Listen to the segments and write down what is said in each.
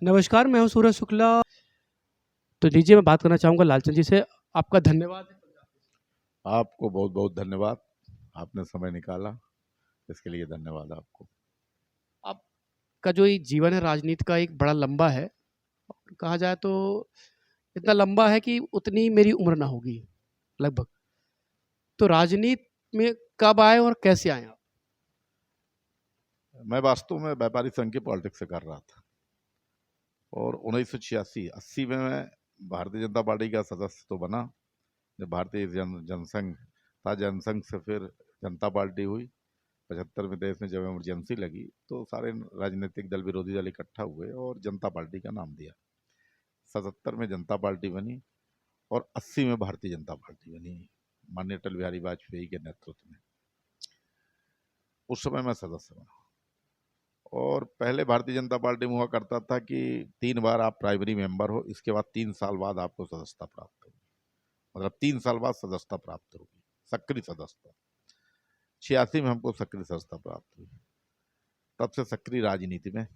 नमस्कार, मैं हूँ सूरज शुक्ला। तो लीजिए मैं बात करना चाहूँगा लालचंद जी से। आपका धन्यवाद है। आपको बहुत बहुत धन्यवाद। आपने समय निकाला, इसके लिए धन्यवाद आपको। आपका जो ये जीवन है राजनीति का एक बड़ा लंबा है। कहा जाए तो इतना लंबा है कि उतनी मेरी उम्र ना होगी लगभग। तो राजनीति में कब आए और कैसे आए आप? मैं वास्तव में व्यापारी संघ की पॉलिटिक्स से कर रहा था और 1986-80 में मैं भारतीय जनता पार्टी का सदस्य तो बना। जब भारतीय जनसंघ था, जनसंघ से फिर जनता पार्टी हुई। 75 में देश में जब इमरजेंसी लगी तो सारे राजनीतिक दल, विरोधी दल इकट्ठा हुए और जनता पार्टी का नाम दिया। 77 में जनता पार्टी बनी और 80 में भारतीय जनता पार्टी बनी, माननीय अटल बिहारी वाजपेयी के नेतृत्व में। उस समय मैं सदस्य बना और पहले भारतीय जनता पार्टी में हुआ करता था कि 3 बार आप प्राइमरी मेंबर हो, इसके बाद 3 साल बाद आपको सदस्यता प्राप्त होगी। मतलब 3 साल बाद सदस्यता प्राप्त होगी, सक्रिय सदस्यता। 86 में हमको सक्रिय सदस्यता प्राप्त हुई। तब से सक्रिय राजनीति में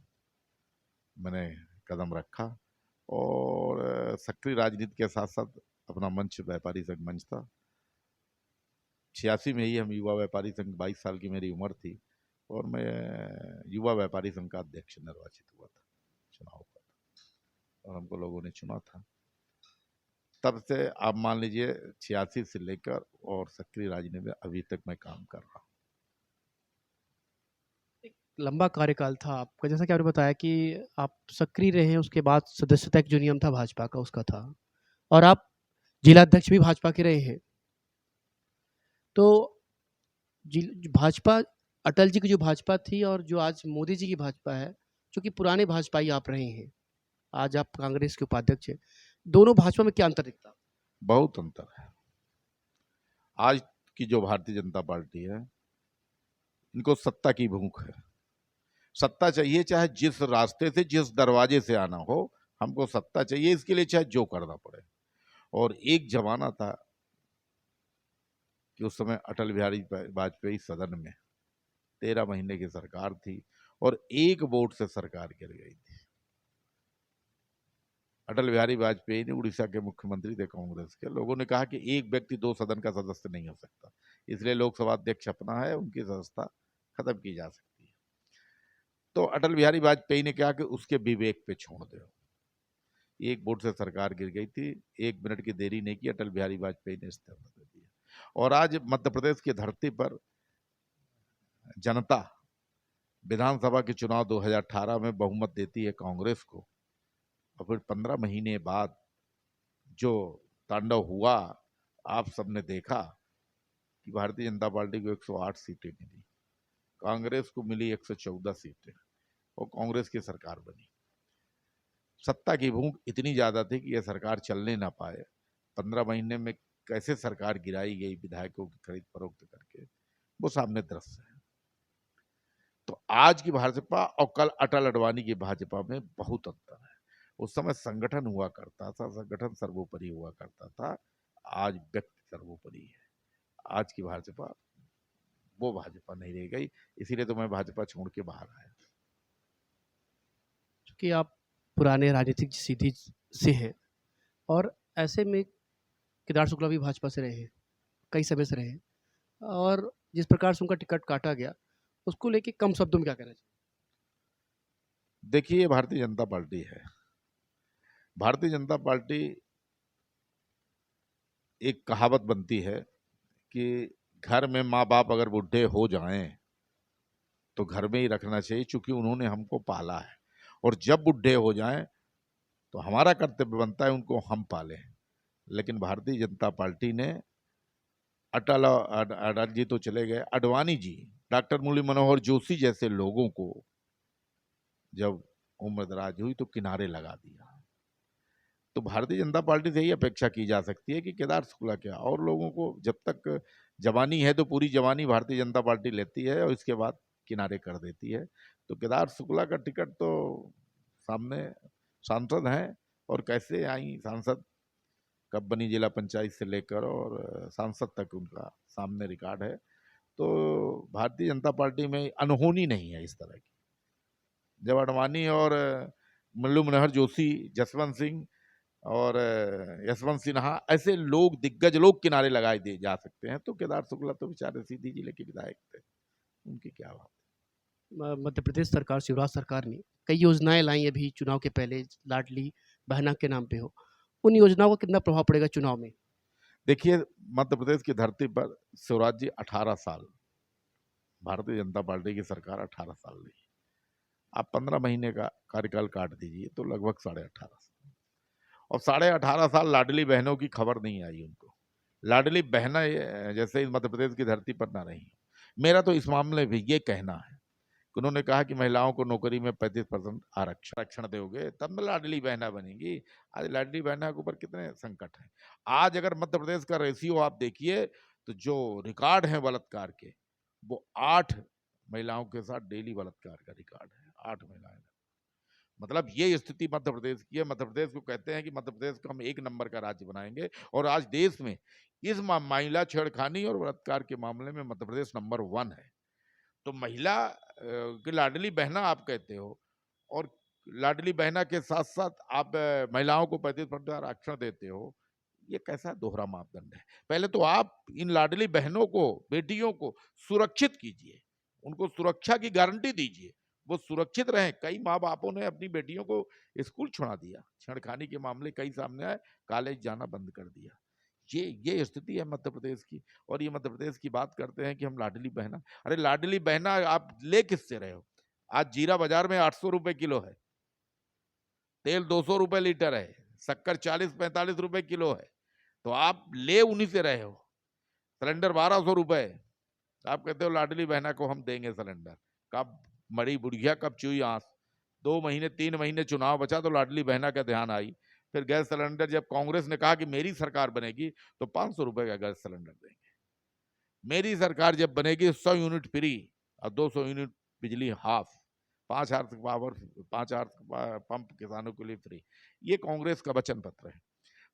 मैंने कदम रखा और सक्रिय राजनीति के साथ साथ अपना मंच व्यापारी संघ मंच था। 86 में ही हम युवा व्यापारी संघ, 22 साल की मेरी उम्र थी और मैं युवा व्यापारी संघ का अध्यक्ष निर्वाचित हुआ था, चुनाव हुआ था और हमको लोगों ने चुना था। तब से आप मान लीजिए 86 से लेकर और सक्रिय राजनीति में अभी तक मैं काम कर रहा हूँ। एक लंबा कार्यकाल था आपका, जैसा कि आपने बताया कि आप सक्रिय रहे हैं, उसके बाद सदस्यता का जो नियम था भाजपा का उसका था और आप जिलाध्यक्ष भी भाजपा के रहे हैं। तो भाजपा, अटल जी की जो भाजपा थी और जो आज मोदी जी की भाजपा है, चूँकि पुराने भाजपाई आप रहे हैं, आज आप कांग्रेस के उपाध्यक्ष हैं। दोनों भाजपा में क्या अंतर दिखता है? बहुत अंतर है। आज की जो भारतीय जनता पार्टी है, इनको सत्ता की भूख है। सत्ता चाहिए, चाहे जिस रास्ते से, जिस दरवाजे से आना हो, हमको सत्ता चाहिए। इसके लिए चाहे जो करना पड़े। और एक जमाना था कि उस समय अटल बिहारी वाजपेयी सदन में 13 महीने की सरकार थी और एक वोट से सरकार गिर गई थी। अटल बिहारी वाजपेयी ने, उड़ीसा के मुख्यमंत्री थे कांग्रेस के, लोगों ने कहा कि एक व्यक्ति 2 सदन का सदस्य नहीं हो सकता, इसलिए लोकसभा अध्यक्ष अपना है, उनकी सदस्यता खत्म की जा सकती है। तो अटल बिहारी वाजपेयी ने कहा कि उसके विवेक पे छोड़ दो। एक वोट से सरकार गिर गई थी, 1 मिनट की देरी नहीं की, अटल बिहारी वाजपेयी ने इस्तीफा दे दिया। और आज मध्य प्रदेश की धरती पर जनता विधानसभा के चुनाव 2018 में बहुमत देती है कांग्रेस को और फिर 15 महीने बाद जो तांडव हुआ, आप सबने देखा कि भारतीय जनता पार्टी को 108 सीटें मिली, कांग्रेस को मिली 114 सीटें और कांग्रेस की सरकार बनी। सत्ता की भूख इतनी ज्यादा थी कि यह सरकार चलने ना पाए। 15 महीने में कैसे सरकार गिराई गई विधायकों की खरीद फरोख्त करके, वो सामने दृश्य है। तो आज की भाजपा और कल अटल अडवाणी की भाजपा में बहुत अंतर है। उस समय संगठन हुआ करता था, संगठन सर्वोपरि हुआ करता था, आज व्यक्ति सर्वोपरि है। आज की भाजपा वो भाजपा नहीं रह गई, इसीलिए तो मैं भाजपा छोड़ के बाहर आया। चूँकि आप पुराने राजनीतिक सीढ़ी से हैं और ऐसे में केदार शुक्ला भी भाजपा से रहे हैं, कई समय से रहे हैं और जिस प्रकार से उनका टिकट काटा गया, उसको लेके कम शब्दों में क्या कहना चाहिए? देखिए, ये भारतीय जनता पार्टी है। भारतीय जनता पार्टी, एक कहावत बनती है कि घर में माँ बाप अगर बूढ़े हो जाएं तो घर में ही रखना चाहिए, क्योंकि उन्होंने हमको पाला है। और जब बूढ़े हो जाएं तो हमारा कर्तव्य बनता है उनको हम पालें। लेकिन भारतीय जनता पार्टी ने अटल जी तो चले गए, अडवाणी जी, डॉक्टर मुरली मनोहर जोशी जैसे लोगों को जब उम्र दराज हुई तो किनारे लगा दिया। तो भारतीय जनता पार्टी से यही अपेक्षा की जा सकती है कि केदार शुक्ला क्या और लोगों को, जब तक जवानी है तो पूरी जवानी भारतीय जनता पार्टी लेती है और इसके बाद किनारे कर देती है। तो केदार शुक्ला का टिकट तो सामने सांसद हैं, और कैसे आई सांसद, कब बनी जिला पंचायत से लेकर और सांसद तक उनका सामने रिकॉर्ड है। तो भारतीय जनता पार्टी में अनहोनी नहीं है इस तरह की। जब अडवाणी और मुरली मनोहर जोशी, जसवंत सिंह और यशवंत सिन्हा, ऐसे लोग, दिग्गज लोग किनारे लगाए दिए जा सकते हैं। तो केदार शुक्ला तो बेचारे सीधी जिले के विधायक थे, उनकी क्या बात। मध्य प्रदेश सरकार, शिवराज सरकार ने कई योजनाएं लाई अभी चुनाव के पहले, लाडली बहना के नाम पे हो, उन योजनाओं का कितना प्रभाव पड़ेगा चुनाव में? देखिए, मध्य प्रदेश की धरती पर शिवराज जी 18 साल, भारतीय जनता पार्टी की सरकार 18 साल रही। आप 15 महीने का कार्यकाल काट दीजिए तो लगभग 18.5 साल, और 18.5 साल लाडली बहनों की खबर नहीं आई उनको। लाडली बहना जैसे ही मध्य प्रदेश की धरती पर ना रही। मेरा तो इस मामले में ये कहना है कि उन्होंने कहा कि महिलाओं को नौकरी में 35% आरक्षण दोगे तब मैं लाडली बहना बनेगी। आज लाडली बहना के ऊपर कितने संकट हैं। आज अगर मध्य प्रदेश का रेशियो आप देखिए तो जो रिकॉर्ड है बलात्कार के, वो 8 महिलाओं के साथ डेली बलात्कार का रिकॉर्ड है। 8 महिलाएं, मतलब ये स्थिति मध्य प्रदेश की है। मध्य प्रदेश को कहते हैं कि मध्य प्रदेश को हम 1 नंबर का राज्य बनाएंगे, और आज देश में इस महिला छेड़खानी और बलात्कार के मामले में मध्य प्रदेश नंबर 1 है। तो महिला की लाडली बहना आप कहते हो, और लाडली बहना के साथ साथ आप महिलाओं को 35% आरक्षण देते हो। ये कैसा दोहरा मापदंड है? पहले तो आप इन लाडली बहनों को, बेटियों को सुरक्षित कीजिए, उनको सुरक्षा की गारंटी दीजिए, वो सुरक्षित रहें। कई माँ बापों ने अपनी बेटियों को स्कूल छुड़ा दिया, छेड़खानी के मामले कई सामने आए, कॉलेज जाना बंद कर दिया। ये स्थिति है मध्य प्रदेश की। और ये मध्य प्रदेश की बात करते हैं कि हम लाडली बहना, अरे लाडली बहना आप ले किससे रहे हो? आज जीरा बाजार में 800 रुपए किलो है, तेल 200 रुपए लीटर है, शक्कर 40-45 रुपए किलो है, तो आप ले उन्हीं से रहे हो। सिलेंडर 1200 रुपए, आप कहते हो लाडली बहना को हम देंगे सिलेंडर। कब मरी बुढ़िया, कब चुई आंस। 2 महीने 3 महीने चुनाव बचा तो लाडली बहना का ध्यान आई। फिर गैस सिलेंडर जब कांग्रेस ने कहा कि मेरी सरकार बनेगी तो 500 रुपए का गैस सिलेंडर देंगे। मेरी सरकार जब बनेगी 100 यूनिट फ्री और 200 यूनिट बिजली हाफ, 5 पंप किसानों के लिए फ्री। ये कांग्रेस का वचन पत्र है।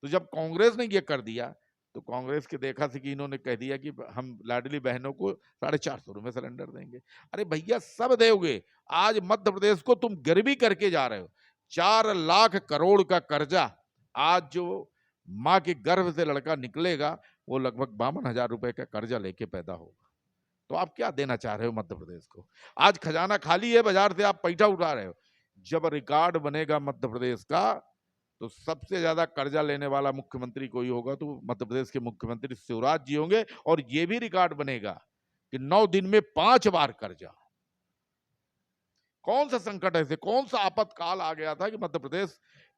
तो जब कांग्रेस ने ये कर दिया तो कांग्रेस के देखा थी कि इन्होंने कह दिया कि हम लाडली बहनों को 450 रुपए सिलेंडर देंगे। अरे भैया सब दोगे। आज मध्य प्रदेश को तुम गरीबी करके जा रहे हो। 4 लाख करोड़ का कर्जा, आज जो माँ के गर्भ से लड़का निकलेगा वो लगभग 52,000 रुपए का कर्जा लेके पैदा होगा। तो आप क्या देना चाह रहे हो मध्य प्रदेश को? आज खजाना खाली है, बाजार से आप पैसा उठा रहे हो। जब रिकॉर्ड बनेगा मध्य प्रदेश का तो सबसे ज्यादा कर्जा लेने वाला मुख्यमंत्री कोई होगा तो मध्य प्रदेश के मुख्यमंत्री शिवराज जी होंगे। और ये भी रिकॉर्ड बनेगा कि 9 दिन में 5 बार कर्जा। कौन सा संकट ऐसे, कौन सा आपातकाल आ गया था कि मध्य प्रदेश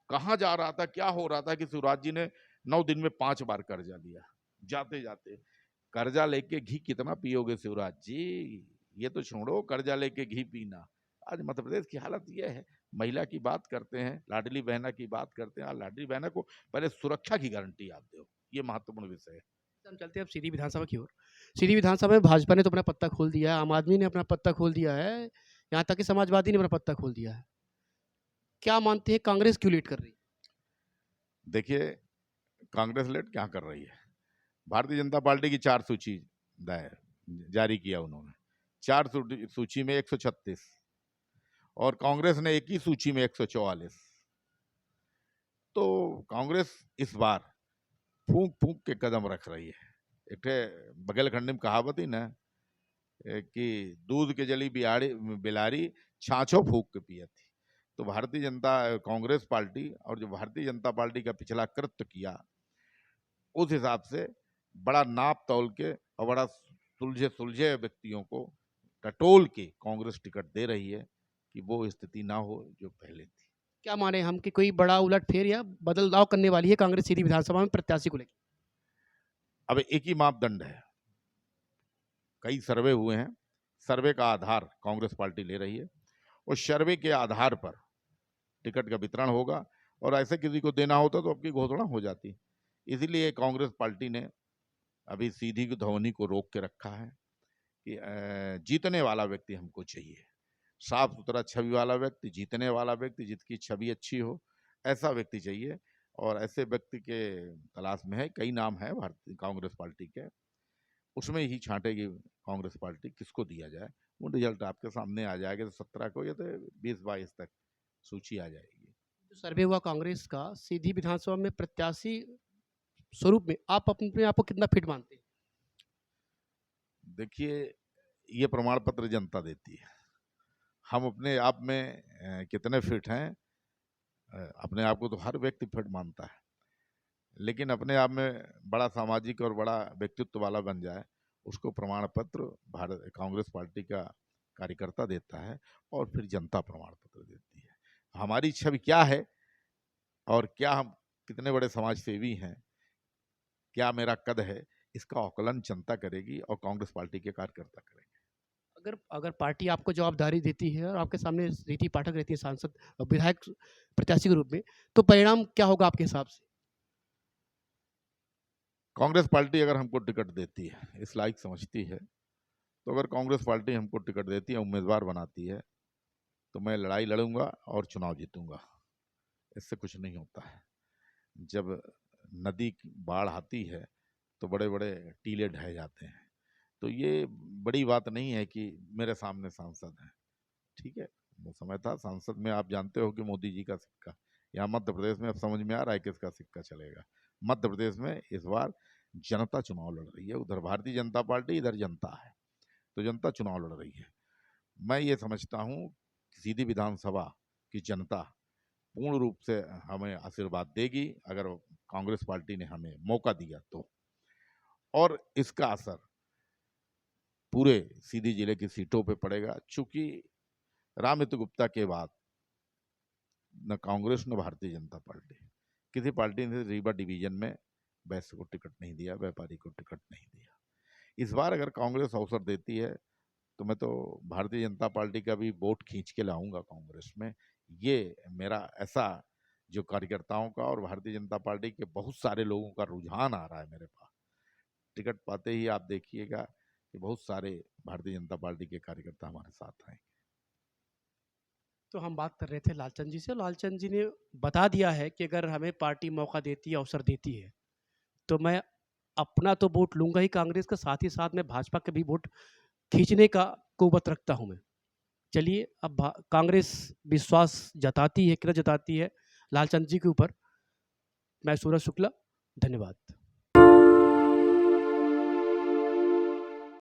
कहां जा रहा था, क्या हो रहा था कि शिवराज जी ने 9 दिन में 5 बार कर्जा लिया? जाते जाते कर्जा लेके घी कितना पियोगे शिवराज जी? ये तो छोड़ो कर्जा लेके घी पीना। आज मध्य प्रदेश की हालत यह है। महिला की बात करते हैं, लाडली बहना की बात करते हैं। लाडली बहना को पहले सुरक्षा की गारंटी आप दो, ये महत्वपूर्ण विषय है। हम चलते हैं अब सीधी विधानसभा की ओर। सीधी विधानसभा में भाजपा ने तो अपना पत्ता खोल दिया है, आम आदमी ने अपना पत्ता खोल दिया है, यहाँ तक कि समाजवादी ने अपना पत्ता खोल दिया है। क्या मानते हैं कांग्रेस क्यों लीड कर रही है? देखिए, कांग्रेस लेट क्या कर रही है? भारतीय जनता पार्टी की 4 सूची दायर जारी किया उन्होंने। 4 सूची में 136 और कांग्रेस ने एक ही सूची में 144। तो कांग्रेस इस बार फूंक फूंक के कदम रख रही है। एक बगलखंडी में कहावत ही ना कि दूध के जली बिलारी छाछो फूक के पिया थी। तो भारतीय जनता कांग्रेस पार्टी और जो भारतीय जनता पार्टी का पिछला कृत्य किया, उस हिसाब से बड़ा नाप तौल के और बड़ा सुलझे सुलझे व्यक्तियों को टटोल के कांग्रेस टिकट दे रही है कि वो स्थिति ना हो जो पहले थी। क्या माने हम कि कोई बड़ा उलटफेर या बदलाव करने वाली है कांग्रेस सीधी विधानसभा में प्रत्याशी को लेकर? अब एक ही मापदंड है, कई सर्वे हुए हैं, सर्वे का आधार कांग्रेस पार्टी ले रही है और सर्वे के आधार पर टिकट का वितरण होगा। और ऐसे किसी को देना होता तो आपकी घोषणा हो जाती। इसीलिए कांग्रेस पार्टी ने अभी सीधी ध्वनि को रोक के रखा है कि जीतने वाला व्यक्ति हमको चाहिए, साफ सुथरा छवि वाला व्यक्ति, जीतने वाला व्यक्ति, जिसकी छवि अच्छी हो, ऐसा व्यक्ति चाहिए। और ऐसे व्यक्ति के तलाश में है, कई नाम है भारतीय कांग्रेस पार्टी के, उसमें ही छांटेगी कांग्रेस पार्टी किसको दिया जाए। वो रिजल्ट आपके सामने आ जाएगा। तो 17 को या तो 20-22 तक सूची आ जाएगी। जो सर्वे हुआ कांग्रेस का, सीधी विधानसभा में प्रत्याशी स्वरूप में आप अपने आप को कितना फिट मानते हैं? देखिए, ये प्रमाण पत्र जनता देती है। हम अपने आप में कितने फिट हैं, अपने आप को तो हर व्यक्ति फिट मानता है, लेकिन अपने आप में बड़ा सामाजिक और बड़ा व्यक्तित्व वाला बन जाए, उसको प्रमाण पत्र भारत कांग्रेस पार्टी का कार्यकर्ता देता है और फिर जनता प्रमाण पत्र देती है। हमारी छवि क्या है और क्या हम कितने बड़े समाज सेवी हैं, क्या मेरा कद है, इसका आकलन जनता करेगी और कांग्रेस पार्टी के कार्यकर्ता करेंगे। अगर अगर पार्टी आपको जवाबदारी देती है और आपके सामने रीति पाठक रहती है सांसद विधायक प्रत्याशी के रूप में, तो परिणाम क्या होगा आपके हिसाब से? कांग्रेस पार्टी अगर हमको टिकट देती है, इस लायक समझती है, तो अगर कांग्रेस पार्टी हमको टिकट देती है, उम्मीदवार बनाती है, तो मैं लड़ाई लड़ूंगा और चुनाव जीतूंगा। इससे कुछ नहीं होता है। जब नदी की बाढ़ आती है तो बड़े बड़े टीले ढह जाते हैं। तो ये बड़ी बात नहीं है कि मेरे सामने सांसद हैं। ठीक है, वो समय था सांसद में, आप जानते हो कि मोदी जी का सिक्का, यहाँ मध्य प्रदेश में अब समझ में आ रहा है किसका सिक्का चलेगा। मध्य प्रदेश में इस बार जनता चुनाव लड़ रही है, उधर भारतीय जनता पार्टी, इधर जनता है, तो जनता चुनाव लड़ रही है। मैं ये समझता हूँ सीधी विधानसभा की जनता पूर्ण रूप से हमें आशीर्वाद देगी अगर कांग्रेस पार्टी ने हमें मौका दिया तो, और इसका असर पूरे सीधी जिले की सीटों पे पड़ेगा। चूंकि रामनित गुप्ता के बाद न कांग्रेस न भारतीय जनता पार्टी, किसी पार्टी ने रीवा डिवीजन में वैश्य को टिकट नहीं दिया, व्यापारी को टिकट नहीं दिया। इस बार अगर कांग्रेस अवसर देती है तो मैं तो भारतीय जनता पार्टी का भी वोट खींच के लाऊंगा कांग्रेस में। ये मेरा ऐसा जो कार्यकर्ताओं का और भारतीय जनता पार्टी के बहुत सारे लोगों का रुझान आ रहा है मेरे पास। टिकट पाते ही आप देखिएगा कि बहुत सारे भारतीय जनता पार्टी के कार्यकर्ता हमारे साथ आएंगे। तो हम बात कर रहे थे लालचंद जी से, लालचंद जी ने बता दिया है कि अगर हमें पार्टी मौका देती है, अवसर देती है, तो मैं अपना तो वोट लूंगा ही कांग्रेस का, साथ ही साथ मैं भाजपा के भी वोट खींचने का कुव्वत रखता हूं मैं। चलिए, अब कांग्रेस विश्वास जताती है कि न जताती है लालचंद जी के ऊपर। मैं सूरज शुक्ला, धन्यवाद।